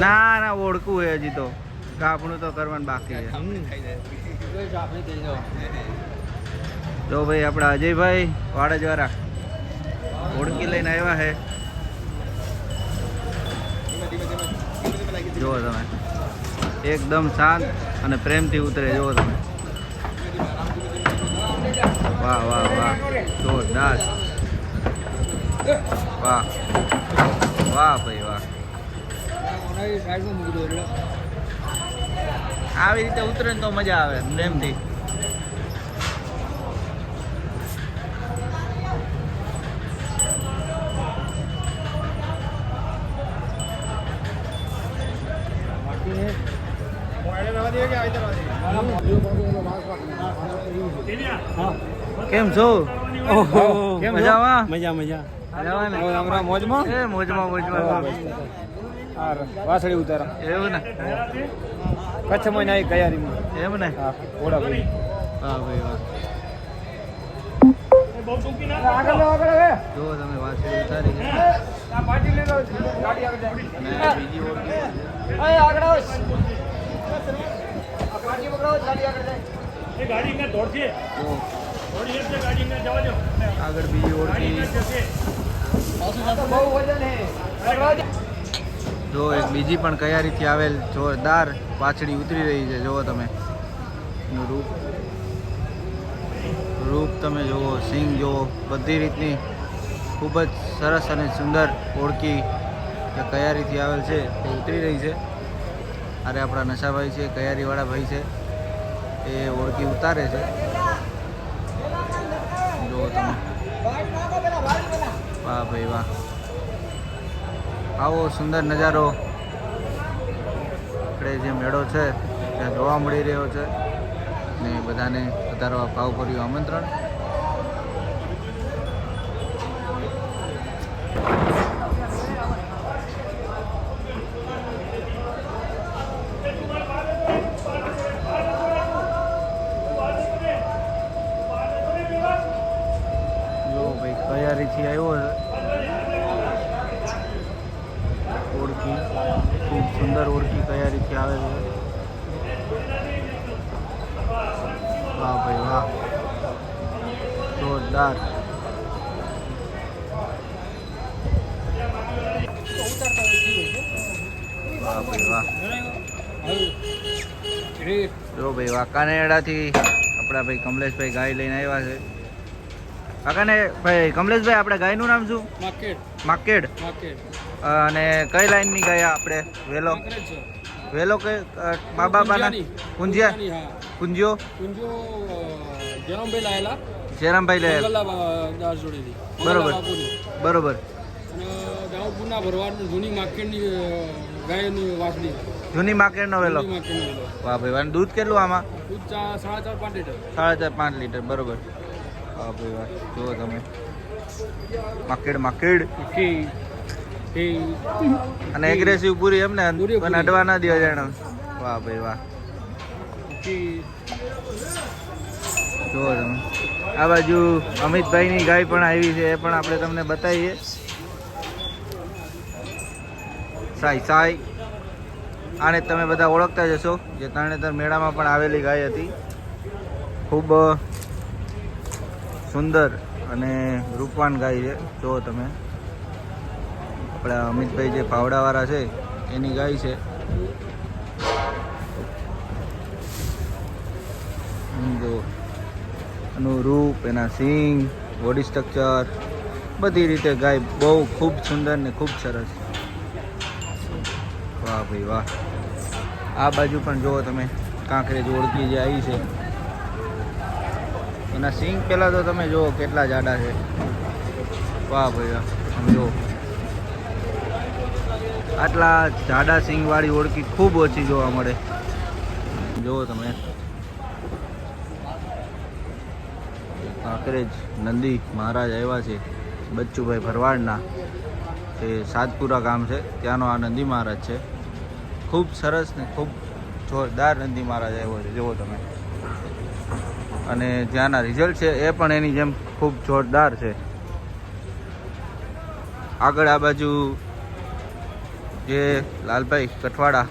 ના ના ઓળખું હે હજી તો કાપણું તો કરવાનું બાકી છે. જો ભાઈ આપણા અજયભાઈ વાડજવાળા ઓળખી લઈને આવ્યા છે. જુઓ તમે એકદમ શાંત અને પ્રેમથી ઉતરે. જુઓ તમે વાહ વાહ વાહ જોરદાર વાહ વાહ ભાઈ વાહ. આવી રીતે ઉતરે ને તો મજા આવે પ્રેમથી. કેમ છો? મજામાં? મજા મજા મોજમાં એ મોજમાં મોજમાં. વાસળી ઉતારા એવું ને કચ્છમાં આવી તૈયારીમાં એમ ને. ઓડા ભાઈ હા ભાઈ વાહ. જો તમે વાસળી ઉતારી છે અને બીજી ઓળખી આગળ બીજી ઓળખી. જો એક બીજી પણ કયારીથી આવેલ જોરદાર વાછડી ઉતરી રહી છે. જુઓ તમે એનું રૂપ તમે જુઓ, સિંગ જુઓ, બધી રીતની ખૂબ જ સરસ અને સુંદર ઓળખી જે કયારીથી આવેલ છે તે ઉતરી રહી છે. અરે આપણા નશાભાઈ છે, કયારીવાળા ભાઈ છે, એ ઓળખી ઉતારે છે. જુઓ તમે વાહ ભાઈ વાહ. આવો સુંદર નજારો આપણે જે મેળો છે ત્યાં જોવા મળી રહ્યો છે ને બધાને વધારવા ભાવભર્યું આમંત્રણ. જો ભાઈ તૈયારીથી આવ્યો છે ઓળખી, ખૂબ સુંદર ઓળખી તૈયારીથી આવે છે. વાહ ભાઈ વાહ જોરદાર. વાહ ભાઈ વાહ. જો ભાઈ વાંકાનેરથી આપણા ભાઈ કમલેશભાઈ ગાય લઈને આવ્યા છે. કાકાને ભાઈ કમલેશભાઈ આપણે ગાયનું નામ શું? માકેડ. અને કઈ લાઈનની ગાય આપણે? વેલો વેલો કે મા બાપાના કુંજિયા કુંજિયો જયરામભાઈ લાયેલા બરોબર બરોબર. જૂની માર્કેટનો વેલો. વાહ ભાઈ વાહ. દૂધ કેટલું આમાં? 4.5 લીટર બરોબર. વાહ ભાઈ વાહ. જુઓ તમે માર્કેટ માર્કેટ અને એગ્રેસિવ પૂરી એમને પણ અડવા ના દે જાણે. વાહ ભાઈ વાહ. જુઓ તમે આ બાજુ અમિતભાઈની ગાય પણ આવી છે, એ પણ આપણે તમને બતાવીએ. સાઈ સાઈ આને તમે બધા ઓળખતા જશો, જે તરણેતર મેળામાં પણ આવેલી ગાય હતી. ખૂબ સુંદર અને રૂપવાન ગાય છે. જુઓ તમે આપણા અમિતભાઈ જે પાવડાવાળા છે એની ગાય છે. જો એનું રૂપ, એના સિંગ, બોડી સ્ટ્રક્ચર, બધી રીતે ગાય બહુ ખૂબ સુંદર ને ખૂબ સરસ. વાહ ભાઈ વાહ. આ બાજુ પણ જુઓ તમે કાંકરેજ ઓળખી જે આવી છે એના સિંગ પહેલાં તો તમે જુઓ કેટલા જાડા છે. વાહ ભાઈ વાહ. જુઓ આટલા જાડા સિંગવાળી ઓળખી ખૂબ ઓછી જોવા મળે. જુઓ તમે કાંકરેજ નંદી મહારાજ આવ્યા છે બચ્ચુભાઈ ભરવાડના, તે સાતપુરા ગામ છે ત્યાંનો આ નંદી મહારાજ છે. ખૂબ સરસ ને ખૂબ જોરદાર નંદી મહારાજ આવ્યો છે. જુઓ તમે અને ત્યાંના રિઝલ્ટ છે એ પણ એની જેમ ખૂબ જોરદાર છે. આગળ આ બાજુ જે લાલભાઈ કઠવાડા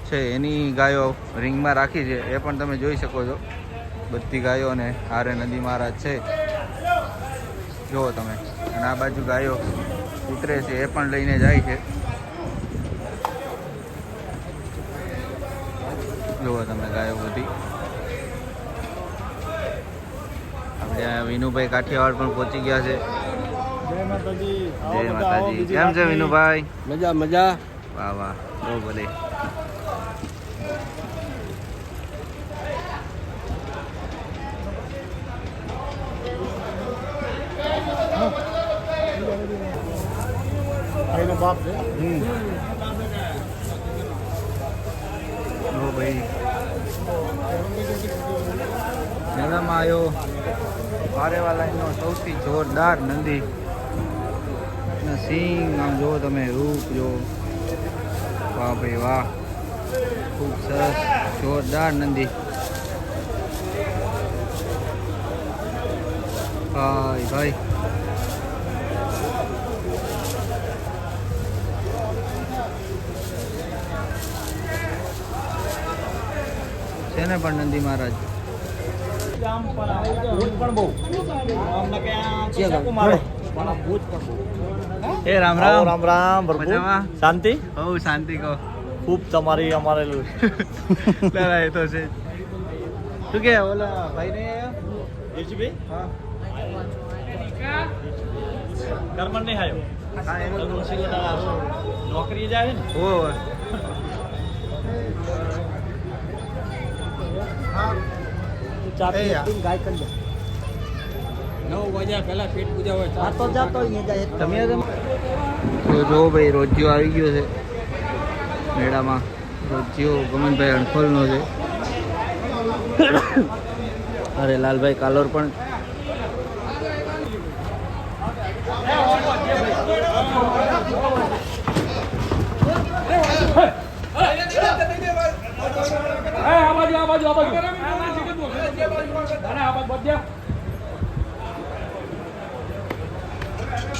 છે એની ગાયો રિંગમાં રાખી છે એ પણ તમે જોઈ શકો છો. બધી ગાયો અને આરે નંદી મહારાજ છે જુઓ તમે. અને આ બાજુ ગાયો ઉતરે છે એ પણ લઈને જાય છે. જુઓ તમે ગાયો બધી. આપણે આ વિનુભાઈ કાઠિયાવાડ પણ પહોંચી ગયા છે. જય માતાજી. જય માતાજી. કેમ છે વિનુભાઈ? મજા મજા. વાહ વાહ, બહુ ભલે. એનો બાપ છે. ઓ ભાઈ મેળામાં આવ્યો પારેવા લાઈનનો સૌથી જોરદાર નંદી. સિંગ આમ જુઓ તમે, રૂપ જો. વાહ ભાઈ વાહ, ખૂબ સરસ જોરદાર નંદી. ભાઈ ભાઈ છે ને પણ નંદી મહારાજ. એ રામ રામ. રામ રામ. મજામાં? શાંતિ. હઉ શાંતિ કહો. ખૂબ તમારી અમારે એ તો છે. શું કે ઓલા ભાઈ ને હા કર્મન નહીં આવ્યો. હા એનો નોકરી જાય ને. ઓ ગાય કરી દે. 9 વાગ્યા પહેલા પેટ પૂજા હોય. જાતો જાતો અહીંયા જાય. તમે તો જો ભાઈ રોજિયો આવી ગયો છે મેળામાં. રોજિયો ગમનભાઈ અણખોલનો છે. અરે લાલભાઈ કાલોર પણ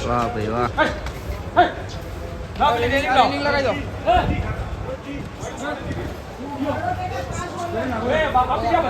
વાહ ભાઈ વાહ.